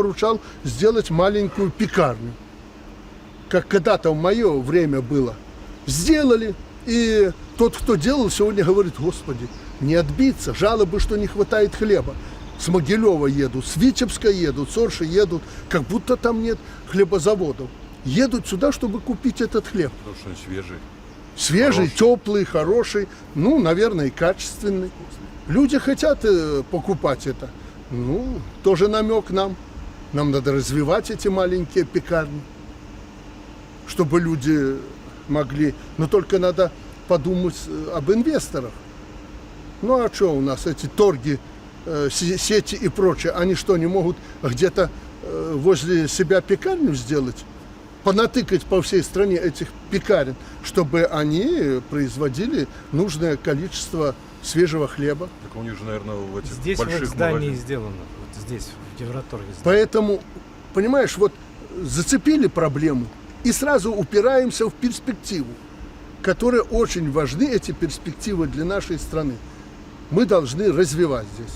поручал сделать маленькую пекарню. Как когда-то в мое время было. Сделали, и тот, кто делал, сегодня говорит: Господи, не отбиться, жалобы, что не хватает хлеба. С Могилева едут, с Витебска едут, с Орши едут, как будто там нет хлебозаводов. Едут сюда, чтобы купить этот хлеб. Потому что он свежий. Свежий, Хороший. теплый, хороший, ну, наверное, и качественный. Люди хотят покупать это. Ну, тоже намек нам. Нам надо развивать эти маленькие пекарни, чтобы люди могли. Но только надо подумать об инвесторах. Ну, а что у нас эти торги, сети и прочее, они что, не могут где-то возле себя пекарню сделать? Понатыкать по всей стране этих пекарен, чтобы они производили нужное количество свежего хлеба. Так у них же, наверное, в этих Здесь в больших их здании магазинах. сделано, вот здесь, в Евроторге. Поэтому, понимаешь, вот зацепили проблему и сразу упираемся в перспективу, которые очень важны, эти перспективы для нашей страны. Мы должны развивать здесь.